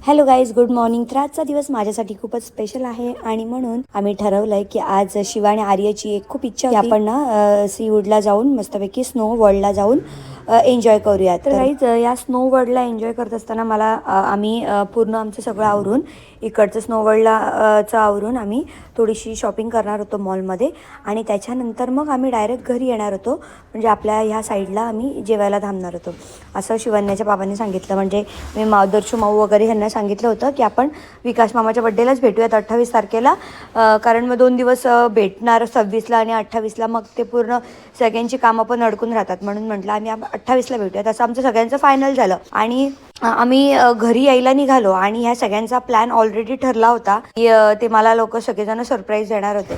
Hello guys, good morning. तर आजचा दिवस माझ्यासाठी खूपच स्पेशल आहे आणि म्हणून आम्ही ठरवलंय की आज शिवा आणि आर्याची एक खूप इच्छा होती आपण ना सीवूडला जाऊन मस्तपैकी स्नो वर्ल्डला जाऊन एन्जॉय करूया. तर गाईज या स्नो वर्ल्डला एन्जॉय करत असताना मला आम्ही पूर्ण आमचं सगळं आवरून इकडचं स्नो वर्ल्डला आवरून आम्ही थोडीशी शॉपिंग करणार होतो मॉलमध्ये आणि त्याच्यानंतर मग आम्ही डायरेक्ट घरी येणार होतो. म्हणजे आपल्या ह्या साईडला आम्ही जेवायला थांबणार होतो असं शिवण्याच्या बाबांनी सांगितलं. म्हणजे मी मावदर्शू माऊ वगैरे ह्यांना सांगितलं होतं की आपण विकास मामाच्या बड्डेलाच भेटूयात 28 तारखेला, कारण मग 2 दिवस भेटणार 26ला आणि 28ला मग ते पूर्ण सगळ्यांची कामं पण अडकून राहतात. म्हणून म्हटलं आम्ही 28ला भेटूयात असं आमचं सगळ्यांचं फायनल झालं. आणि आम्ही घरी यायला निघालो आणि ह्या सगळ्यांचा प्लॅन ऑलरेडी ठरला होता की ते मला लोक सगळेजण सरप्राईज देणार होते.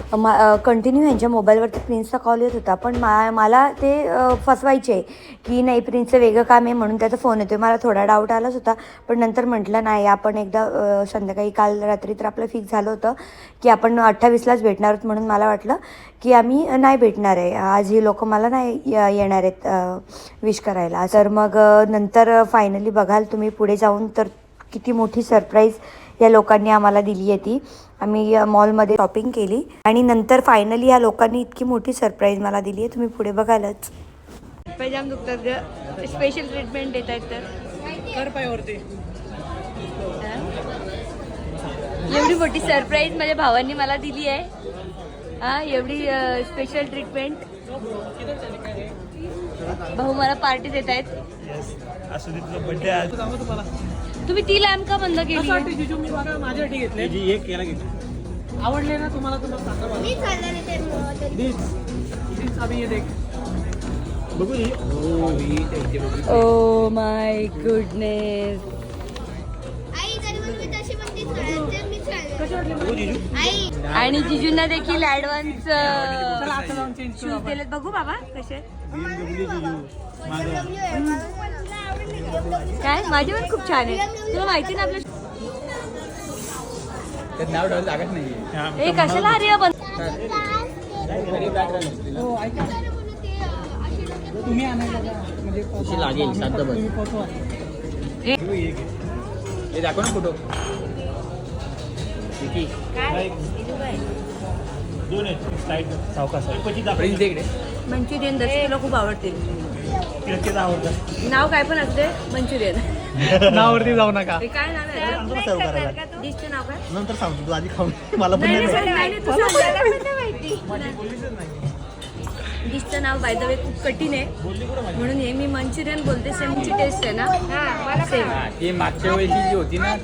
कंटिन्यू यांच्या मोबाईलवरती प्रिन्सचा कॉल येत होता, पण मला ते फसवायचे की नाही प्रिन्सचं वेगळं काम आहे म्हणून त्याचा फोन येतोय. मला थोडा डाऊट आलाच होता, पण नंतर म्हटलं नाही आपण एकदा संध्याकाळी काल रात्री तर आपलं फिक्स झालं होतं की आपण 28लाच भेटणार आहोत. म्हणून मला वाटलं की आम्ही नाही भेटणार आहे आज, ही लोक मला नाही येणार आहेत विश करायला. तर मग नंतर फायनली बघाल तुम्ही पुढे जाऊन तर किती मोठी सरप्राईज या लोकांनी आम्हाला दिली आहे. ती आम्ही मॉलमध्ये शॉपिंग केली आणि नंतर फायनली या लोकांनी इतकी मोठी सरप्राईज मला दिली आहे, तुम्ही पुढे बघालच. पैजाम दुखतात ग, स्पेशल ट्रीटमेंट देत आहेत तर कर पायावरती. एवढी मोठी सरप्राईज माझ्या भावांनी मला दिली आहे. हा, एवढी स्पेशल ट्रीटमेंट. भाऊ मला पार्टी देत आहेत. बर्थडे आज तुम्हाला तुम्ही ती लॅम्प का बंद केली? वाटते जिजू मी बघा माझ्यासाठी घेतले जी एक याला घेतली. आवडले ना तुम्हाला तर सांगा मला. प्लीज अभी ये देख बघू ही. हो ही त्यांची बघू. Oh my goodness. आणि जिजूंना देखील ऍडव्हान्स शूज दिलेत. बघू बाबा कसे काय. माझे पण खूप छान आहे. तुला माहिती ना आपलं नाव ठेवायला जागाच नाही. हे कशाला अरे बंद. तुम्ही आणायला म्हणजे लागेल शांत बस. हे दाखव ना फोटो. मंचुरियन दर्शनाला खूप आवडते. नाव काय पण असते मंचुरियन. नावरती जाऊ नका. हे काय नाव आहे? डिशचं नाव काय? नंतर सांगतो तू आधी खाऊन. मला पण नाही, नाही नाही, नाही, तू सांग. डिशचं नाव बाय द वे खूप कठीण आहे म्हणून हे मी मंचुरियन बोलते. सेमची टेस्ट आहे ना. सेम. ती मागच्या वेळी जी होती ना